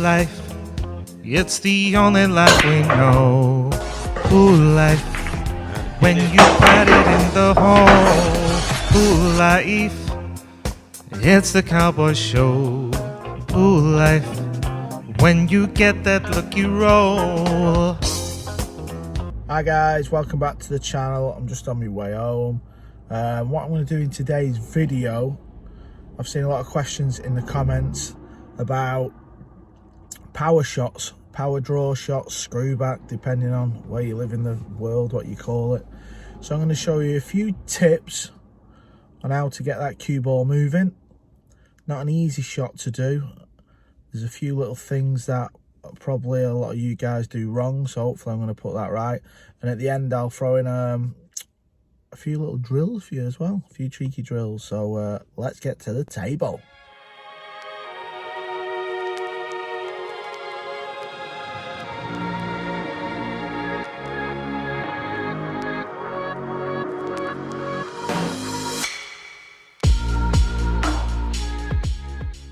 life, it's the only life we know. Ooh, life, when you put it in the hole. Ooh, life, it's the Karlboyes show. Ooh, life, when you get that lucky roll. Hi guys, welcome back to the channel. I'm just on my way home. What I'm going to do in today's video, I've seen a lot of questions in the comments about power shots, power draw shots, screw back, depending on where you live in the world, what you call it. So I'm going to show you a few tips on how to get that cue ball moving. Not an easy shot to do. There's a few little things that probably a lot of you guys do wrong, so hopefully I'm going to put that right. And at the end I'll throw in a few little drills for you as well, a few cheeky drills. So let's get to the table.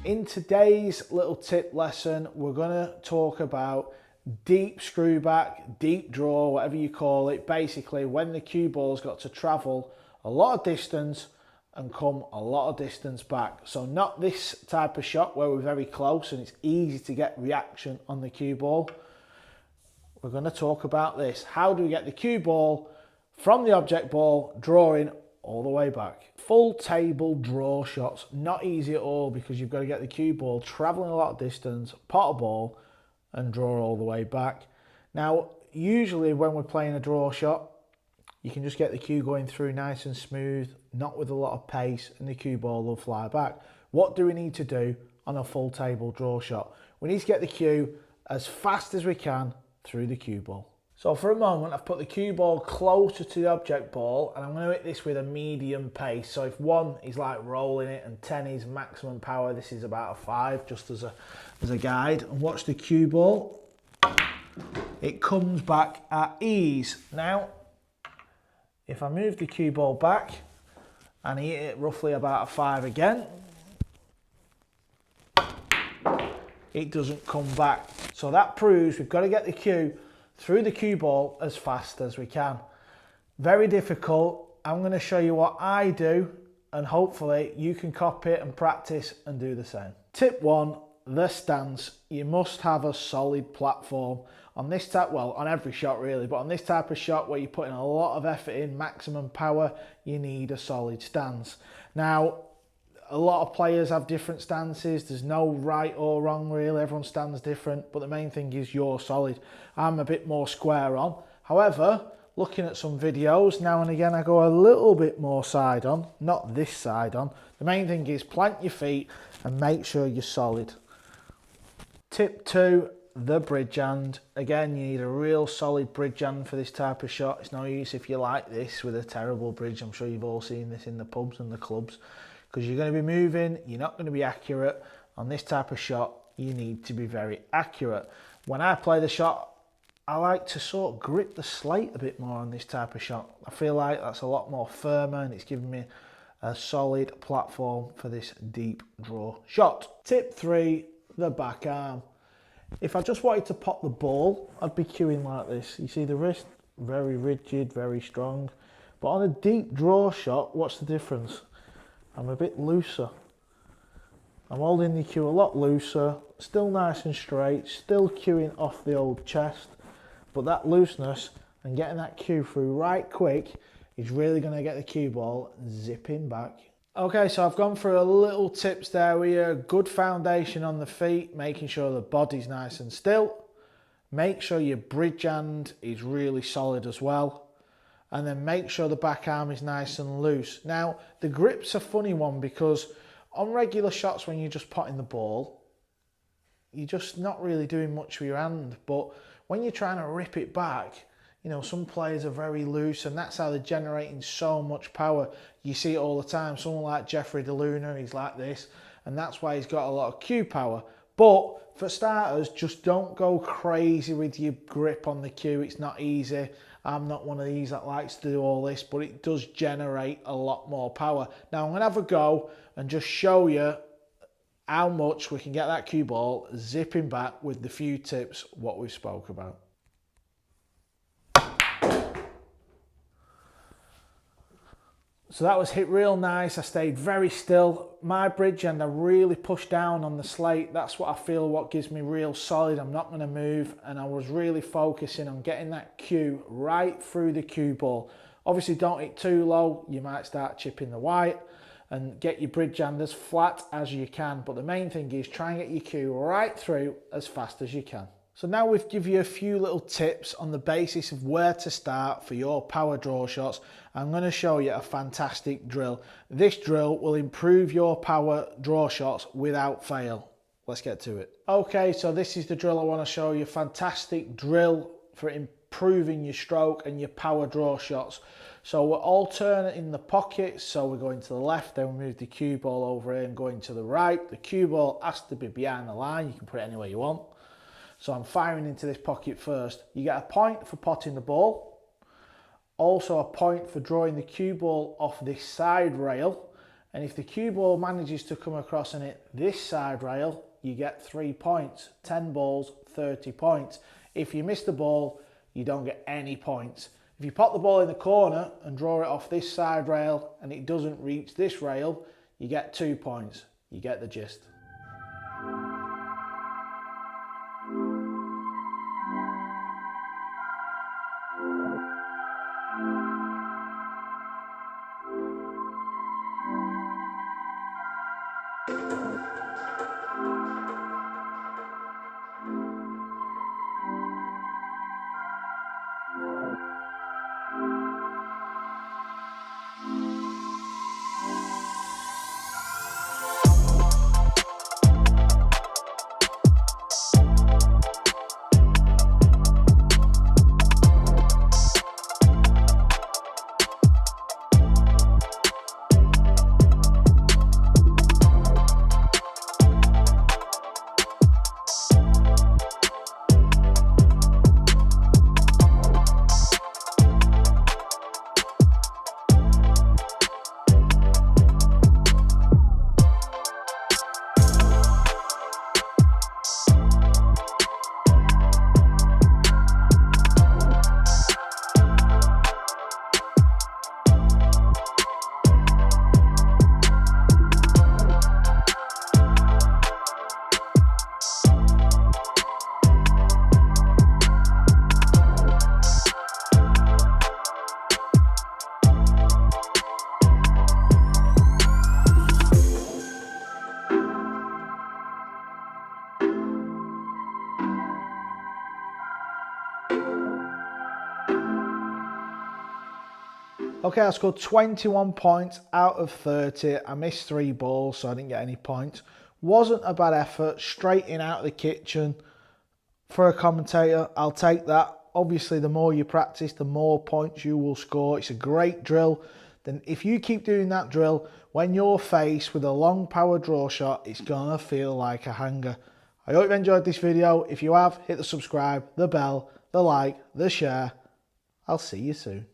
In today's little tip lesson, we're going to talk about deep screw back, deep draw, whatever you call it. Basically, when the cue ball's got to travel a lot of distance and come a lot of distance back. So not this type of shot where we're very close and it's easy to get reaction on the cue ball. We're going to talk about this. How do we get the cue ball from the object ball drawing all the way back? Full table draw shots, not easy at all, because you've got to get the cue ball traveling a lot of distance, pot a ball and draw all the way back. Now, usually when we're playing a draw shot, you can just get the cue going through nice and smooth, not with a lot of pace, and the cue ball will fly back. What do we need to do on a full table draw shot? We need to get the cue as fast as we can through the cue ball. So for a moment, I've put the cue ball closer to the object ball, and I'm going to hit this with a medium pace. So if 1 is like rolling it and 10 is maximum power, this is about a 5, just as a guide. And watch the cue ball. It comes back at ease. Now, if I move the cue ball back and hit it roughly about a 5 again, it doesn't come back. So that proves we've got to get the cue through the cue ball as fast as we can. Very difficult. I'm going to show you what I do, and hopefully you can copy it and practice and do the same. Tip 1, the stance. You must have a solid platform. On this type, well, on every shot really, but on this type of shot where you're putting a lot of effort in, maximum power, you need a solid stance. Now, a lot of players have different stances. There's no right or wrong really. Everyone stands different, but the main thing is you're solid. I'm a bit more square on. However, looking at some videos, now and again I go a little bit more side on, not this side on. The main thing is plant your feet and make sure you're solid. Tip 2, the bridge hand. Again, you need a real solid bridge hand for this type of shot. It's no use if you like this with a terrible bridge. I'm sure you've all seen this in the pubs and the clubs. Because you're going to be moving, you're not going to be accurate. On this type of shot, you need to be very accurate. When I play the shot, I like to sort of grip the slate a bit more on this type of shot. I feel like that's a lot more firmer and it's giving me a solid platform for this deep draw shot. Tip 3, the back arm. If I just wanted to pop the ball, I'd be cueing like this. You see the wrist, very rigid, very strong. But on a deep draw shot, what's the difference? I'm a bit looser. I'm holding the cue a lot looser, still nice and straight, still cueing off the old chest, but that looseness and getting that cue through right quick is really going to get the cue ball zipping back. Okay, so I've gone through a little tips there with you. Good foundation on the feet, making sure the body's nice and still. Make sure your bridge hand is really solid as well. And then make sure the back arm is nice and loose. Now, the grip's a funny one because on regular shots when you're just potting the ball, you're just not really doing much with your hand. But when you're trying to rip it back, you know, some players are very loose and that's how they're generating so much power. You see it all the time. Someone like Jeffrey DeLuna, he's like this, and that's why he's got a lot of cue power. But for starters, just don't go crazy with your grip on the cue. It's not easy. I'm not one of these that likes to do all this, but it does generate a lot more power. Now I'm going to have a go and just show you how much we can get that cue ball zipping back with the few tips what we spoke about. So that was hit real nice. I stayed very still. My bridge end, I really pushed down on the slate. That's what I feel what gives me real solid. I'm not going to move. And I was really focusing on getting that cue right through the cue ball. Obviously don't hit too low. You might start chipping the white, and get your bridge end as flat as you can. But the main thing is try and get your cue right through as fast as you can. So now we've given you a few little tips on the basis of where to start for your power draw shots. I'm going to show you a fantastic drill. This drill will improve your power draw shots without fail. Let's get to it. Okay, so this is the drill I want to show you. Fantastic drill for improving your stroke and your power draw shots. So we're alternating the pockets. So we're going to the left, then we move the cue ball over here and going to the right. The cue ball has to be behind the line. You can put it anywhere you want. So I'm firing into this pocket first. You get a point for potting the ball. Also a point for drawing the cue ball off this side rail. And if the cue ball manages to come across and hit this side rail, you get 3 points. 10 balls, 30 points. If you miss the ball, you don't get any points. If you pop the ball in the corner and draw it off this side rail and it doesn't reach this rail, you get 2 points. You get the gist. Okay, I scored 21 points out of 30. I missed 3 balls, so I didn't get any points. Wasn't a bad effort, straight in out of the kitchen. For a commentator, I'll take that. Obviously, the more you practice, the more points you will score. It's a great drill. Then if you keep doing that drill, when you're faced with a long power draw shot, it's gonna feel like a hanger. I hope you enjoyed this video. If you have, hit the subscribe, the bell, the like, the share. I'll see you soon.